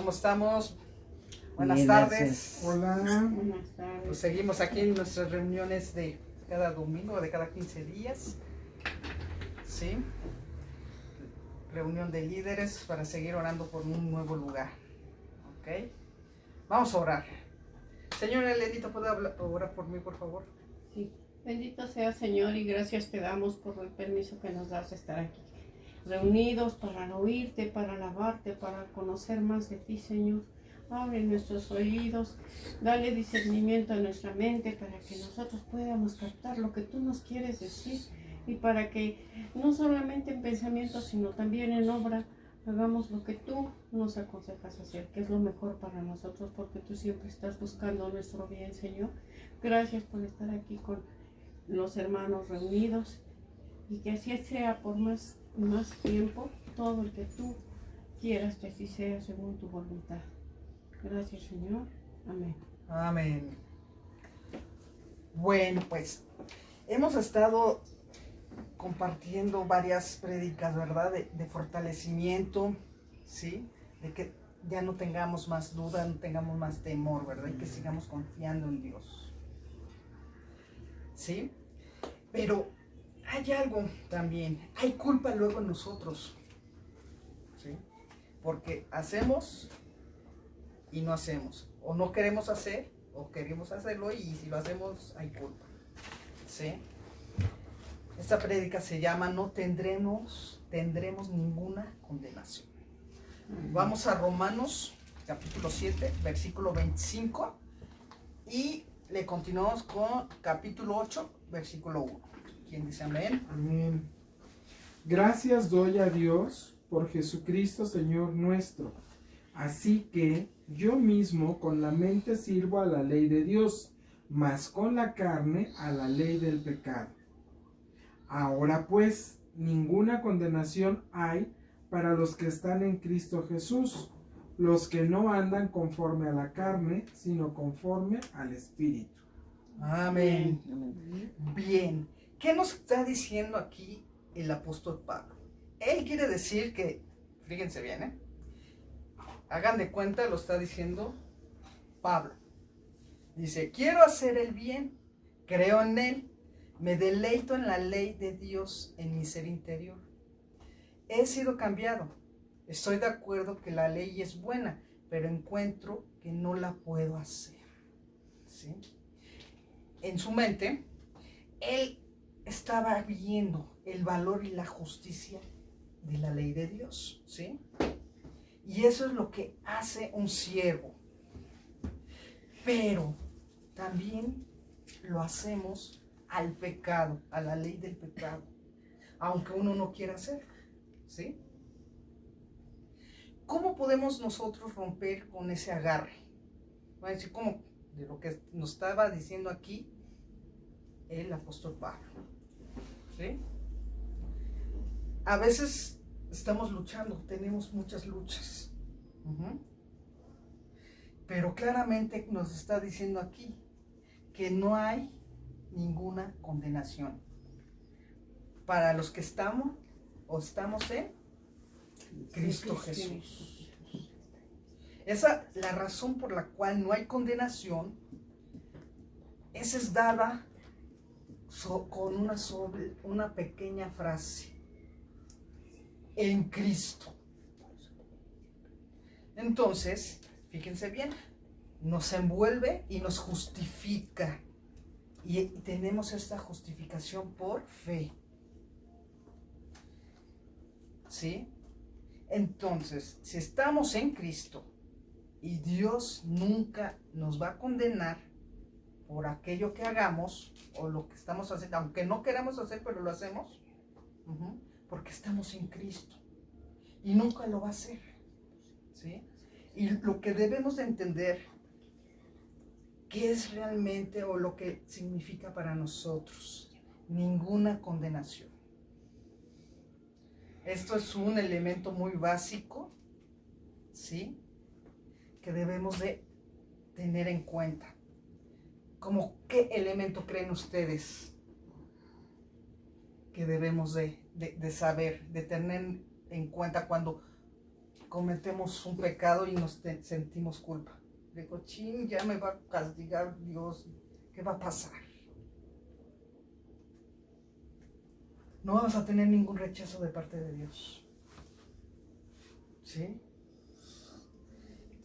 ¿cómo estamos? Buenas Bien, tardes. gracias. Hola. Buenas tardes. Pues seguimos aquí en nuestras reuniones de cada domingo, de cada 15 días. ¿Sí? Reunión de líderes para seguir orando por un nuevo lugar. ¿Ok? Vamos a orar. Señor Elenita, ¿puede orar por mí, por favor? Sí. Bendito sea Señor y gracias te damos por el permiso que nos das de estar aquí. Reunidos para oírte, para alabarte, para conocer más de ti, Señor. Abre nuestros oídos, dale discernimiento a nuestra mente para que nosotros podamos captar lo que tú nos quieres decir y para que no solamente en pensamiento, sino también en obra hagamos lo que tú nos aconsejas hacer, que es lo mejor para nosotros, porque tú siempre estás buscando nuestro bien, Señor. Gracias por estar aquí con los hermanos reunidos y que así sea por más tiempo, todo el que tú quieras que así sea según tu voluntad. Gracias, Señor. Amén. Amén. Bueno, pues hemos estado compartiendo varias prédicas, ¿verdad? De fortalecimiento, ¿sí? De que ya no tengamos más duda, no tengamos más temor, ¿verdad? Y que sigamos confiando en Dios. ¿Sí? Pero hay algo también, hay culpa luego en nosotros, ¿sí? Porque hacemos y no hacemos, o no queremos hacer, o queremos hacerlo, y si lo hacemos hay culpa, ¿sí? Esta prédica se llama No tendremos ninguna condenación. Vamos a Romanos capítulo 7, versículo 25, y le continuamos con capítulo 8, versículo 1. ¿Quién dice amén? Amén. Gracias doy a Dios por Jesucristo Señor nuestro. Así que yo mismo con la mente sirvo a la ley de Dios, mas con la carne a la ley del pecado. Ahora pues, ninguna condenación hay para los que están en Cristo Jesús, los que no andan conforme a la carne, sino conforme al Espíritu. Amén. Bien. ¿Qué nos está diciendo aquí el apóstol Pablo? Él quiere decir que, fíjense bien, hagan de cuenta, lo está diciendo Pablo. Dice, quiero hacer el bien, creo en él, me deleito en la ley de Dios en mi ser interior. He sido cambiado. Estoy de acuerdo que la ley es buena, pero encuentro que no la puedo hacer. ¿Sí? En su mente, él estaba viendo el valor y la justicia de la ley de Dios, ¿sí? Y eso es lo que hace un siervo. Pero también lo hacemos al pecado, a la ley del pecado, aunque uno no quiera hacer, ¿sí? ¿Cómo podemos nosotros romper con ese agarre? Voy a decir, como de lo que nos estaba diciendo aquí el apóstol Pablo, ¿sí? A veces estamos luchando, tenemos muchas luchas, pero claramente nos está diciendo aquí que no hay ninguna condenación para los que estamos en Cristo Jesús. Esa la razón por la cual no hay condenación. Esa es dada con una pequeña frase: en Cristo. Entonces, fíjense bien, nos envuelve y nos justifica. Y tenemos esta justificación por fe. ¿Sí? Entonces, si estamos en Cristo y Dios nunca nos va a condenar por aquello que hagamos o lo que estamos haciendo, aunque no queramos hacer, pero lo hacemos, porque estamos en Cristo y nunca lo va a hacer, ¿sí? Y lo que debemos de entender, ¿qué es realmente o lo que significa para nosotros? Ninguna condenación. Esto es un elemento muy básico, ¿sí? Que debemos de tener en cuenta. ¿Cómo qué elemento creen ustedes que debemos de saber, de tener en cuenta cuando cometemos un pecado y nos sentimos culpa. Digo, chin, ya me va a castigar Dios. ¿Qué va a pasar? No vamos a tener ningún rechazo de parte de Dios. ¿Sí?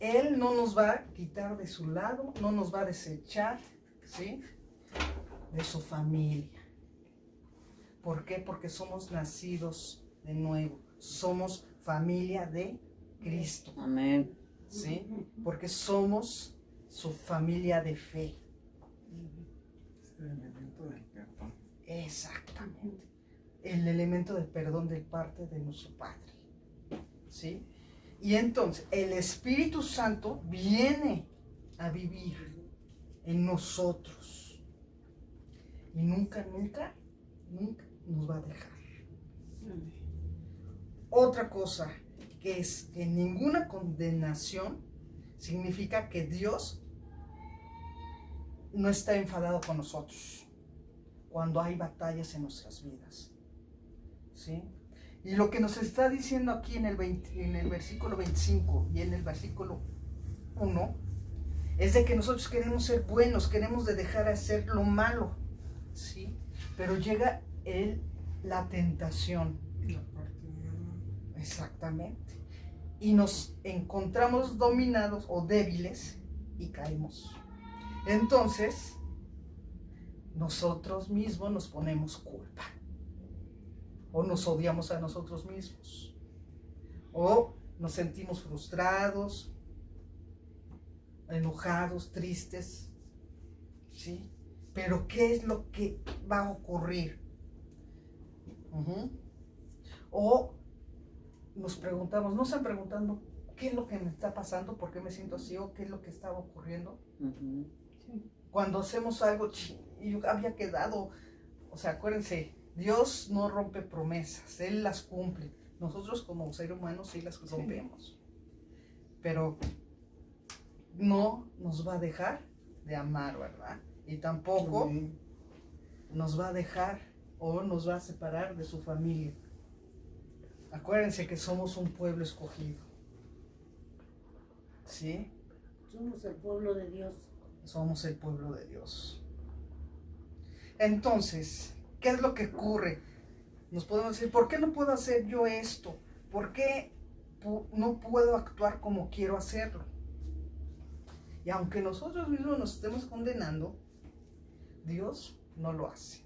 Él no nos va a quitar de su lado, no nos va a desechar, ¿sí? De su familia. ¿Por qué? Porque somos nacidos de nuevo. Somos familia de Cristo. Amén. ¿Sí? Porque somos su familia de fe. Este elemento del perdón. Exactamente. El elemento de perdón de parte de nuestro Padre. ¿Sí? Y entonces el Espíritu Santo viene a vivir en nosotros. Y nunca nos va a dejar. Otra cosa que es que ninguna condenación significa que Dios no está enfadado con nosotros cuando hay batallas en nuestras vidas. ¿Sí? Y lo que nos está diciendo aquí en el versículo 25 y en el versículo 1 es de que nosotros queremos ser buenos, queremos de dejar de hacer lo malo, ¿sí? Pero llega la tentación. La parte humana. Exactamente. Y nos encontramos dominados o débiles y caemos. Entonces, nosotros mismos nos ponemos culpa. O nos odiamos a nosotros mismos. O nos sentimos frustrados, enojados, tristes. ¿Sí? Pero ¿qué es lo que va a ocurrir? O nos preguntamos, ¿no están preguntando qué es lo que me está pasando? ¿Por qué me siento así? ¿O qué es lo que estaba ocurriendo? Sí. Cuando hacemos algo, y yo había quedado, o sea, acuérdense, Dios no rompe promesas, Él las cumple. Nosotros como seres humanos sí las rompemos. Pero no nos va a dejar de amar, ¿verdad? Y tampoco nos va a dejar o nos va a separar de su familia. Acuérdense que somos un pueblo escogido. ¿Sí? Somos el pueblo de Dios. Somos el pueblo de Dios. Entonces, ¿qué es lo que ocurre? Nos podemos decir, ¿por qué no puedo hacer yo esto? ¿Por qué no puedo actuar como quiero hacerlo? Y aunque nosotros mismos nos estemos condenando, Dios no lo hace.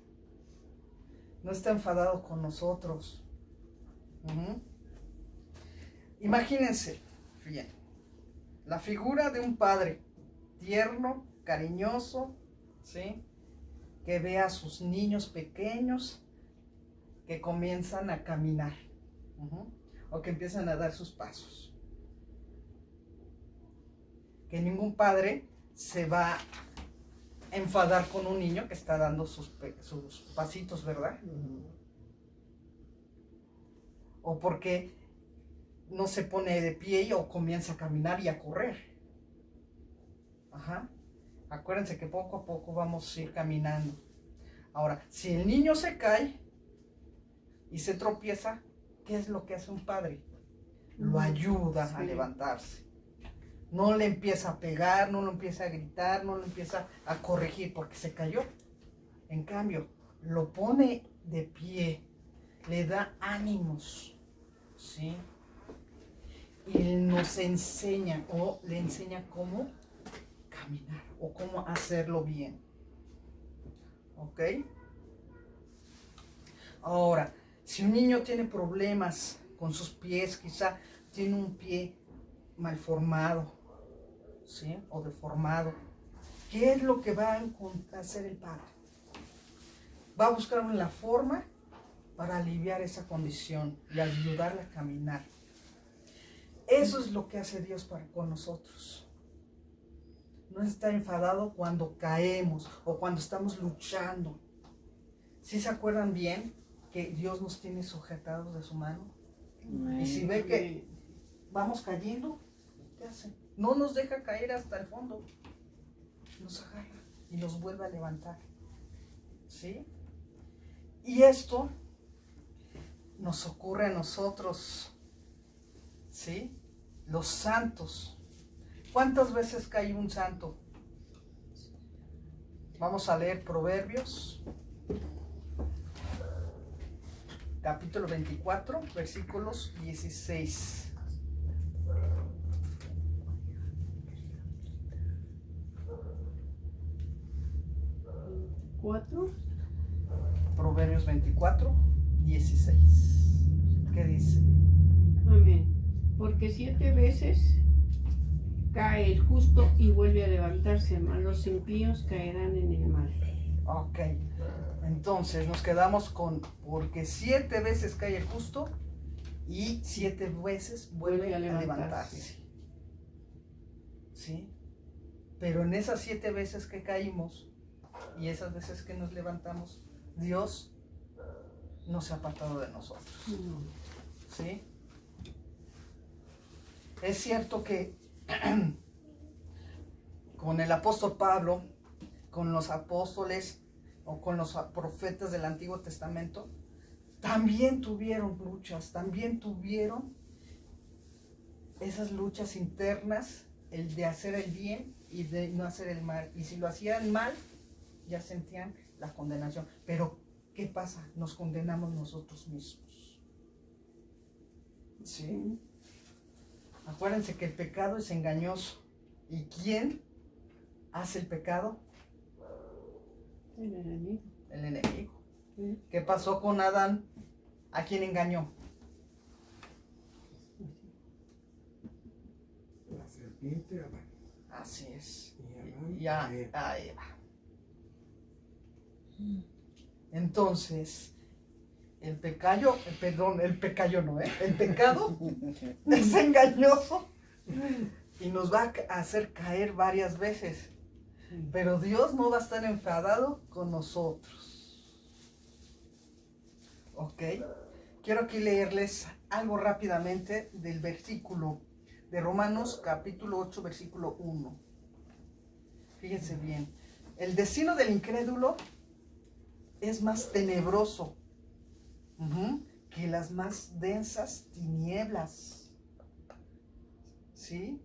No está enfadado con nosotros. Imagínense, fíjense, la figura de un padre tierno, cariñoso, ¿sí? Que ve a sus niños pequeños que comienzan a caminar, o que empiezan a dar sus pasos. Que ningún padre se va a enfadar con un niño que está dando sus pasitos, ¿verdad? O porque no se pone de pie o comienza a caminar y a correr. Acuérdense que poco a poco vamos a ir caminando. Ahora, si el niño se cae y se tropieza, ¿qué es lo que hace un padre? Lo ayuda a levantarse. No le empieza a pegar, no lo empieza a gritar, no lo empieza a corregir porque se cayó. En cambio, lo pone de pie, le da ánimos, ¿sí? Y nos enseña o le enseña cómo caminar o cómo hacerlo bien. ¿Ok? Ahora, si un niño tiene problemas con sus pies, quizá tiene un pie mal formado, ¿sí? O deformado, ¿qué es lo que va a hacer el padre? Va a buscar la forma para aliviar esa condición y ayudarle a caminar. Eso es lo que hace Dios con nosotros. No está enfadado cuando caemos o cuando estamos luchando. ¿Sí se acuerdan bien que Dios nos tiene sujetados de su mano? Y si ve que vamos cayendo, ¿qué hace? No nos deja caer hasta el fondo. Nos agarra y nos vuelve a levantar. ¿Sí? Y esto nos ocurre a nosotros. ¿Sí? los santos. ¿Cuántas veces cae un santo? Vamos a leer Proverbios, capítulo 24, versículos 16. ¿4? Proverbios 24, 16. ¿Qué dice? Amén. Porque 7 veces cae el justo y vuelve a levantarse, mas los impíos caerán en el mal. Ok, entonces nos quedamos con porque 7 veces cae el justo y 7 veces vuelve a levantarse. ¿Sí? Pero en esas 7 veces que caímos y esas veces que nos levantamos, Dios no se ha apartado de nosotros. No. ¿Sí? Es cierto que con el apóstol Pablo, con los apóstoles o con los profetas del Antiguo Testamento, también tuvieron luchas, también tuvieron esas luchas internas, el de hacer el bien y de no hacer el mal. Y si lo hacían mal, ya sentían la condenación. Pero, ¿qué pasa? Nos condenamos nosotros mismos. ¿Sí? Acuérdense que el pecado es engañoso. ¿Y quién hace el pecado? El enemigo. El enemigo. Sí. ¿Qué pasó con Adán? ¿A quién engañó? La serpiente, Adán. Así es. Y Adán, Y a Eva. Entonces, el pecado es engañoso y nos va a hacer caer varias veces. Pero Dios no va a estar enfadado con nosotros. ¿Ok? Quiero aquí leerles algo rápidamente del versículo de Romanos capítulo 8, versículo 1. Fíjense bien. El destino del incrédulo es más tenebroso que las más densas tinieblas. ¿Sí?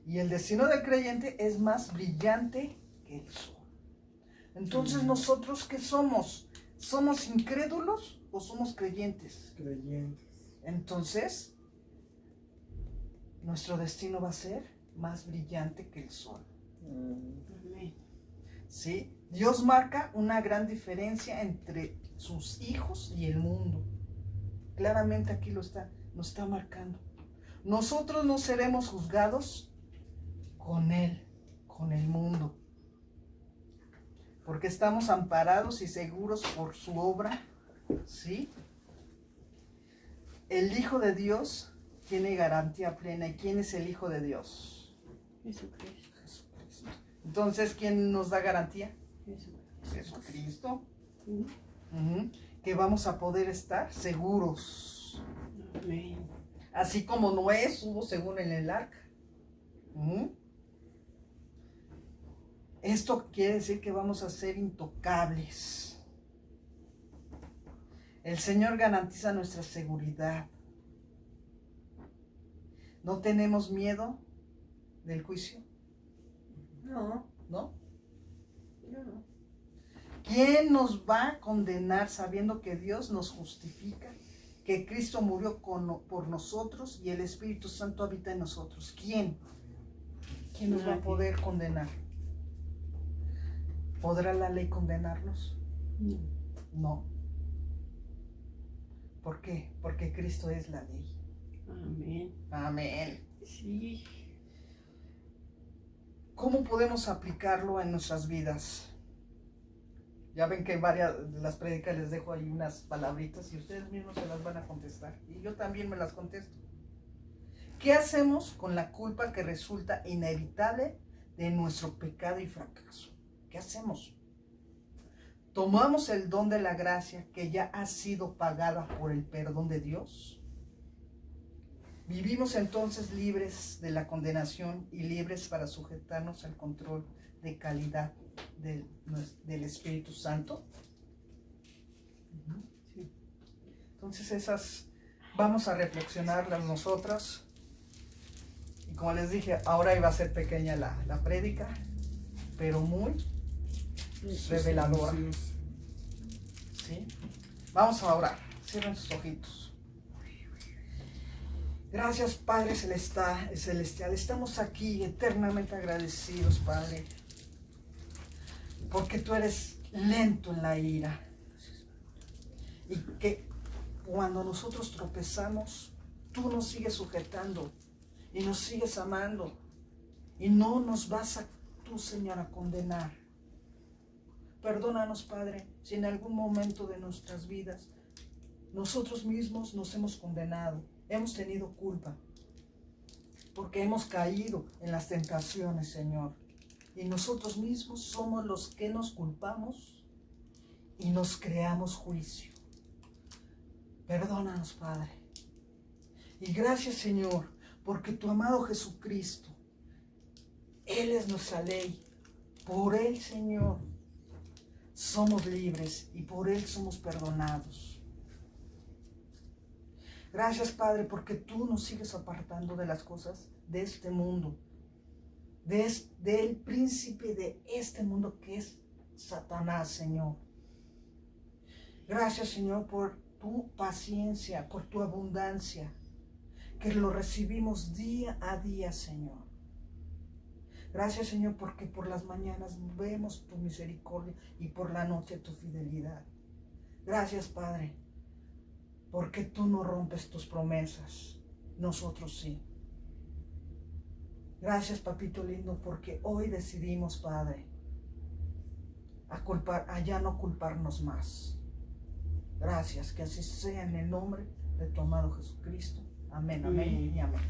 Y el destino del creyente es más brillante que el sol. Entonces, ¿nosotros qué somos? ¿Somos incrédulos o somos creyentes? creyentes. Entonces, nuestro destino va a ser más brillante que el sol. Amén. ¿Sí? Dios marca una gran diferencia entre sus hijos y el mundo. Claramente aquí nos está marcando. Nosotros no seremos juzgados con él, con el mundo, porque estamos amparados y seguros por su obra. ¿Sí? El Hijo de Dios tiene garantía plena. ¿Y quién es el Hijo de Dios? Jesucristo. Jesucristo. Entonces, ¿quién nos da garantía? Jesucristo. Jesucristo. Ujú. Que vamos a poder estar seguros. Amén. Así como Noé estuvo seguro en el arca. Esto quiere decir que vamos a ser intocables. El Señor garantiza nuestra seguridad. ¿No tenemos miedo del juicio? No, ¿No? no. ¿Quién nos va a condenar sabiendo que Dios nos justifica? Que Cristo murió por nosotros y el Espíritu Santo habita en nosotros. ¿Quién? ¿Quién nos va a poder condenar? ¿Podrá la ley condenarnos? No. No. ¿Por qué? Porque Cristo es la ley. Amén. Amén. Sí. ¿Cómo podemos aplicarlo en nuestras vidas? Ya ven que varias de las prédicas les dejo ahí unas palabritas y ustedes mismos se las van a contestar. Y yo también me las contesto. ¿Qué hacemos con la culpa que resulta inevitable de nuestro pecado y fracaso? ¿Qué hacemos? ¿Tomamos el don de la gracia que ya ha sido pagada por el perdón de Dios? ¿Vivimos entonces libres de la condenación y libres para sujetarnos al control de calidad del Espíritu Santo? Sí. Entonces vamos a reflexionarlas nosotras. como les dije, ahora iba a ser pequeña la prédica, pero muy reveladora. ¿Sí? Vamos a orar. Cierren sus ojitos. Gracias, Padre Celestial. Estamos aquí eternamente agradecidos, Padre, porque tú eres lento en la ira. Y que cuando nosotros tropezamos, tú nos sigues sujetando y nos sigues amando. Y no nos vas a tú, Señor, a condenar. Perdónanos, Padre, si en algún momento de nuestras vidas nosotros mismos nos hemos condenado, hemos tenido culpa, porque hemos caído en las tentaciones, Señor. Y nosotros mismos somos los que nos culpamos y nos creamos juicio. Perdónanos, Padre. Y gracias, Señor, porque tu amado Jesucristo, Él es nuestra ley. Por Él, Señor, somos libres y por Él somos perdonados. Gracias, Padre, porque tú nos sigues apartando de las cosas de este mundo, del príncipe de este mundo que es Satanás, Señor. Gracias, Señor, por tu paciencia, por tu abundancia, que lo recibimos día a día, Señor. Gracias, Señor, porque por las mañanas vemos tu misericordia y por la noche tu fidelidad. Gracias, Padre, porque tú no rompes tus promesas, nosotros sí. Gracias, Papito lindo, porque hoy decidimos, Padre, a ya no culparnos más. Gracias, que así sea en el nombre de tu amado Jesucristo. Amén, amén y amén.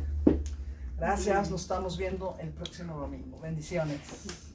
Gracias, nos estamos viendo el próximo domingo. Bendiciones.